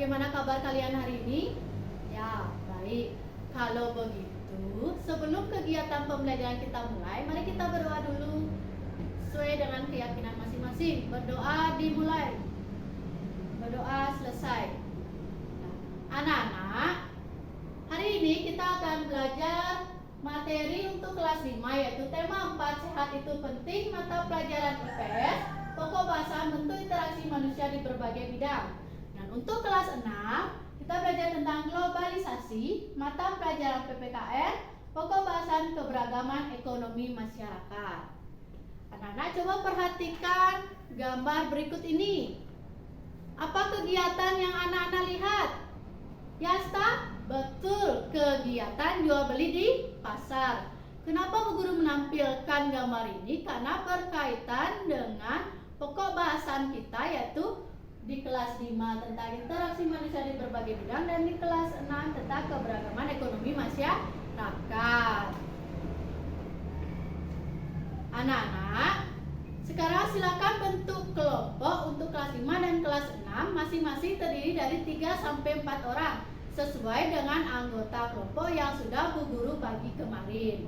bagaimana kabar kalian hari ini? Ya, baik. Kalau begitu, sebelum kegiatan pembelajaran kita mulai, mari kita berdoa dulu sesuai dengan keyakinan masing-masing. Berdoa dimulai. Berdoa selesai. Nah, anak-anak, hari ini kita akan belajar materi untuk kelas 5, yaitu tema 4 sehat itu penting, mata pelajaran IPS, pokok bahasa bentuk interaksi manusia di berbagai bidang. Dan untuk kelas 6, kita belajar tentang globalisasi, mata pelajaran PPKN, pokok bahasan keberagaman ekonomi masyarakat. Anak-anak coba perhatikan gambar berikut ini. Apa kegiatan yang anak-anak lihat? Yasta? Betul, kegiatan jual beli di pasar. Kenapa Bu Guru menampilkan gambar ini? Karena berkaitan dengan pokok bahasan kita, yaitu di kelas 5 tentang interaksi manusia di berbagai bidang dan di kelas 6 tentang keberagaman ekonomi masyarakat. Anak-anak, sekarang silakan bentuk kelompok untuk kelas 5 dan kelas 6, masing-masing terdiri dari 3 sampai 4 orang sesuai dengan anggota kelompok yang sudah Bu Guru bagi kemarin.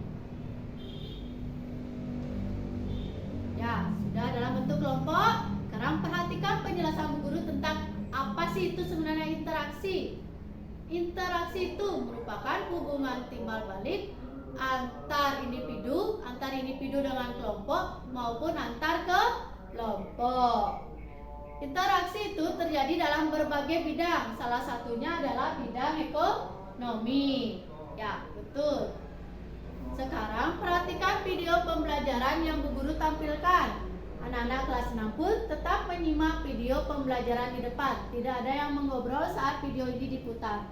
Ya, sudah dalam bentuk kelompok. Sekarang perhatikan penjelasan Bu Guru tentang apa sih itu sebenarnya interaksi. Interaksi itu merupakan hubungan timbal balik antar individu dengan kelompok maupun antar kelompok. Interaksi itu terjadi dalam berbagai bidang. Salah satunya adalah bidang ekonomi. Ya, betul. Sekarang perhatikan video pembelajaran yang Bu Guru tampilkan. Anak-anak kelas 6 pun tetap menyimak video pembelajaran di depan. Tidak ada yang mengobrol saat video ini diputar.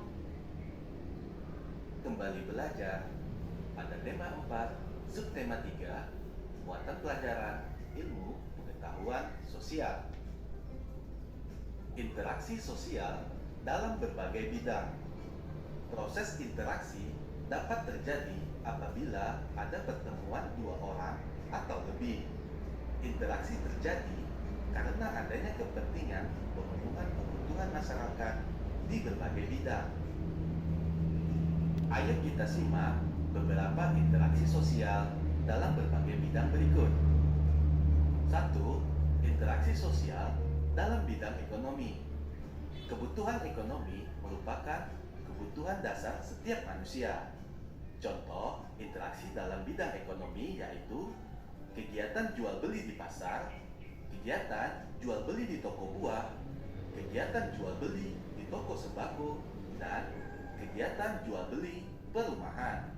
Kembali belajar pada tema 4, subtema 3, muatan pelajaran ilmu pengetahuan sosial. Interaksi sosial dalam berbagai bidang. Proses interaksi dapat terjadi apabila ada pertemuan dua orang atau lebih. Interaksi terjadi karena adanya kepentingan pemenuhan kebutuhan masyarakat di berbagai bidang. Ayo kita simak beberapa interaksi sosial dalam berbagai bidang berikut. 1. Interaksi sosial dalam bidang ekonomi. Kebutuhan ekonomi merupakan kebutuhan dasar setiap manusia. Contoh interaksi dalam bidang ekonomi yaitu kegiatan jual beli di pasar, kegiatan jual beli di toko buah, kegiatan jual beli di toko sembako, dan kegiatan jual beli perumahan.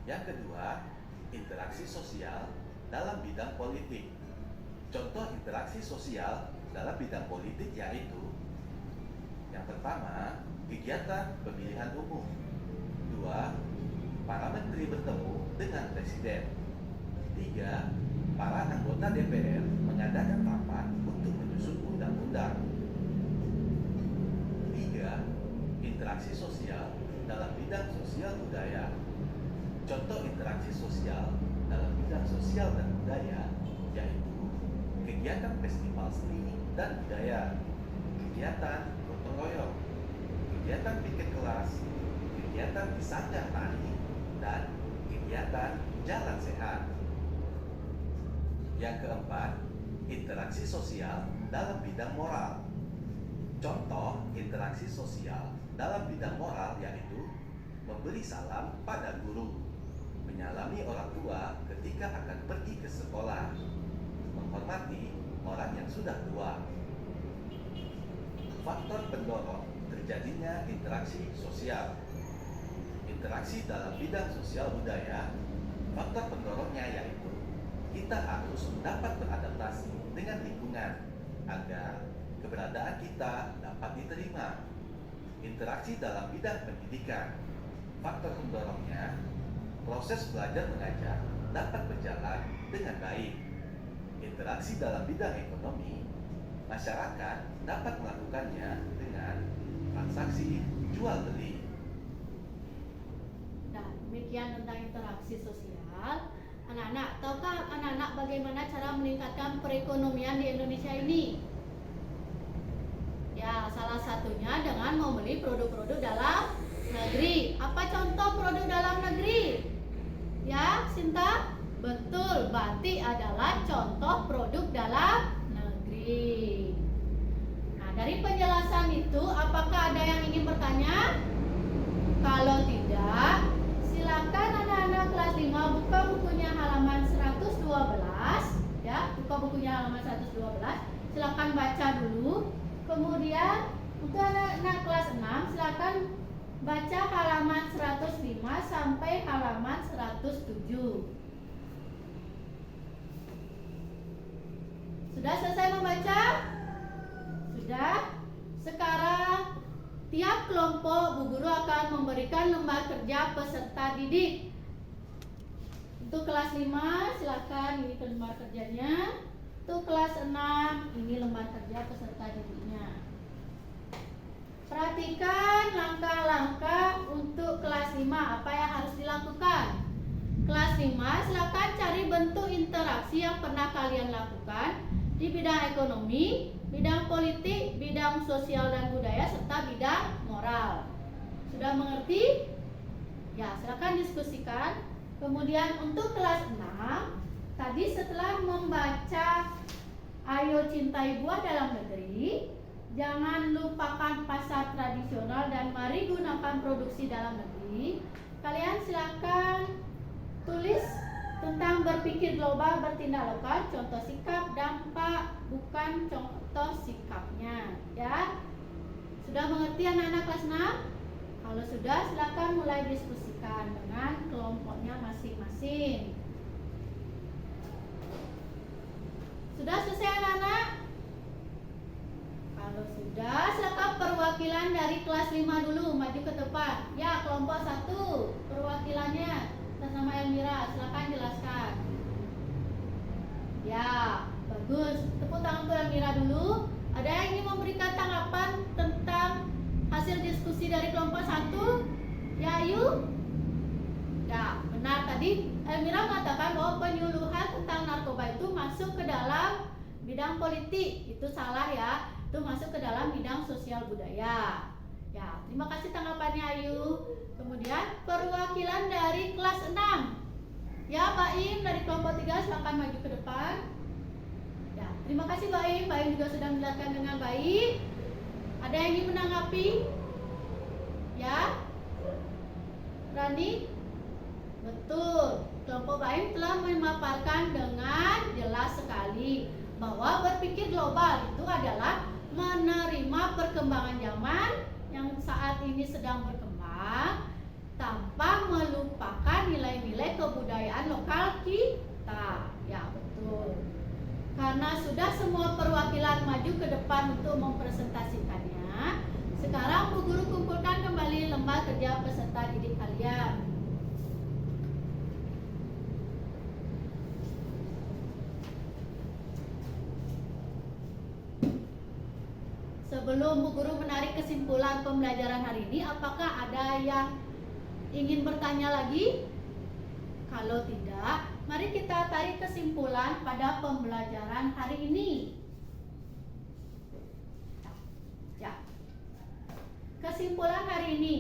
Yang kedua, interaksi sosial dalam bidang politik. Contoh interaksi sosial dalam bidang politik yaitu: yang pertama, kegiatan pemilihan umum. 2. Para menteri bertemu dengan presiden. 3. Para anggota DPR mengadakan rapat untuk menyusun undang-undang. 3. Interaksi sosial dalam bidang sosial budaya. Contoh interaksi sosial dalam bidang sosial dan budaya yaitu kegiatan festival seni dan budaya, kegiatan gotong royong, kegiatan piket kelas, kegiatan di sanggar tani, dan kegiatan jalan sehat. Yang keempat, interaksi sosial dalam bidang moral. Contoh interaksi sosial dalam bidang moral yaitu memberi salam pada guru, menyalami orang tua ketika akan pergi ke sekolah, menghormati orang yang sudah tua. Faktor pendorong terjadinya interaksi sosial. Interaksi dalam bidang sosial budaya, faktor pendorongnya yaitu kita harus dapat beradaptasi dengan lingkungan agar keberadaan kita dapat diterima. Interaksi dalam bidang pendidikan, faktor pendorongnya proses belajar mengajar dapat berjalan dengan baik. Interaksi dalam bidang ekonomi, masyarakat dapat melakukannya dengan transaksi jual beli. Nah, demikian tentang interaksi sosial. Anak-anak, tahukah anak-anak bagaimana cara meningkatkan perekonomian di Indonesia ini? Ya, dari produk-produk dalam negeri. Apa contoh produk dalam negeri? Ya, Sinta? Betul, batik adalah contoh produk dalam negeri. Nah, dari penjelasan itu, apakah ada yang ingin bertanya? Kalau tidak, silakan anak-anak kelas 5 buka bukunya halaman 112, ya, buka bukunya halaman 112. Silakan baca dulu. Kemudian untuk anak-anak kelas 6 silakan baca halaman 105 sampai halaman 107. Sudah selesai membaca? Sudah? Sekarang tiap kelompok Bu Guru akan memberikan lembar kerja peserta didik. Untuk kelas 5 silakan ini lembar kerjanya. Untuk kelas 6 ini lembar kerja peserta didiknya. Perhatikan langkah-langkah untuk kelas 5 apa yang harus dilakukan. Kelas 5 silakan cari bentuk interaksi yang pernah kalian lakukan di bidang ekonomi, bidang politik, bidang sosial dan budaya, serta bidang moral. Sudah mengerti? Ya, silakan diskusikan. Kemudian untuk kelas 6, tadi setelah membaca Ayo Cintai Buah Dalam Negeri, jangan lupakan pasar tradisional dan mari gunakan produksi dalam negeri. Kalian silakan tulis tentang berpikir global, bertindak lokal, contoh sikap, dampak, bukan contoh sikapnya, ya. Sudah mengerti anak-anak kelas 6? Kalau sudah, silakan mulai diskusikan dengan kelompoknya masing-masing. Sudah selesai anak-anak? Kalau sudah, silakan perwakilan dari kelas 5 dulu maju ke depan. Ya, kelompok 1, perwakilannya atas nama Elmira, silakan jelaskan. Ya, bagus. Tepuk tangan untuk Elmira dulu. Ada yang ingin memberikan tanggapan tentang hasil diskusi dari kelompok 1? Ya, Ayu? Ya, benar tadi Elmira mengatakan bahwa penyuluhan tentang narkoba itu masuk ke dalam bidang politik. Itu salah ya. Itu masuk ke dalam bidang sosial budaya. Ya, terima kasih tanggapannya Ayu. Kemudian perwakilan dari kelas 6. Ya, Baim dari kelompok 3 silakan maju ke depan. Ya, terima kasih Baim. Baim juga sudah menjelaskan dengan baik. Ada yang ingin menanggapi? Ya? Rani? Betul. Kelompok Baim telah memaparkan dengan jelas sekali bahwa berpikir global itu adalah menerima perkembangan zaman yang saat ini sedang berkembang tanpa melupakan nilai-nilai kebudayaan lokal kita. Ya, betul. Karena sudah semua perwakilan maju ke depan untuk mempresentasikannya, sekarang Bu Guru kumpulkan kembali lembar kerja peserta didik kalian. Sebelum Bu Guru menarik kesimpulan pembelajaran hari ini, apakah ada yang ingin bertanya lagi? Kalau tidak, mari kita tarik kesimpulan pada pembelajaran hari ini. Ya. Kesimpulan hari ini,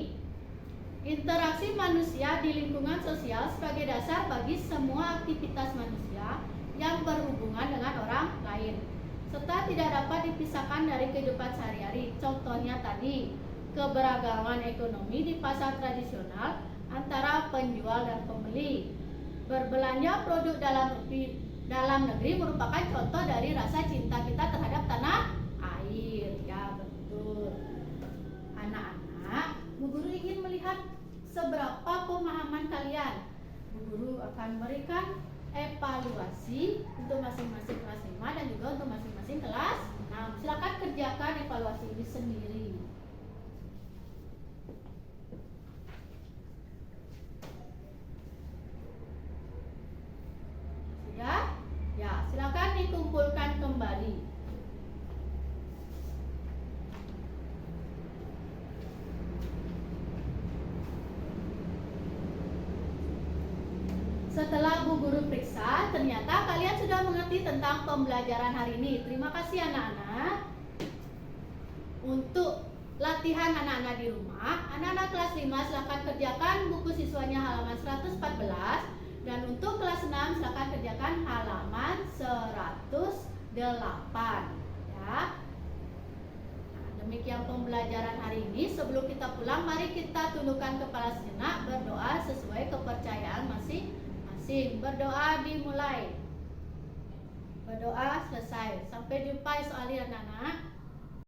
interaksi manusia di lingkungan sosial sebagai dasar bagi semua aktivitas manusia yang berhubungan dengan orang lain, serta tidak dapat dipisahkan dari kehidupan sehari-hari. Contohnya tadi, keberagaman ekonomi di pasar tradisional antara penjual dan pembeli. Berbelanja produk dalam negeri merupakan contoh dari rasa cinta kita terhadap tanah air. Ya, betul. Anak-anak, Bu Guru ingin melihat seberapa pemahaman kalian. Bu Guru akan memberikan evaluasi untuk masing-masing kelas 5 dan juga untuk masing-masing kelas 6. Silakan kerjakan evaluasi ini sendiri. Sudah? Ya, silakan dikumpulkan kembali. Setelah Bu Guru periksa, ternyata kalian sudah mengerti tentang pembelajaran hari ini. Terima kasih anak-anak. Untuk latihan latihan anak-anak di rumah. Anak-anak kelas 5 silakan kerjakan buku siswanya halaman 114, dan untuk kelas 6 silakan kerjakan halaman 108 ya. Nah, demikian pembelajaran hari ini. Sebelum kita pulang, mari kita tundukkan kepala sejenak, berdoa sesuai kepercayaan masing-masing. Berdoa dimulai. Berdoa selesai. Sampai jumpa esok hari anak-anak.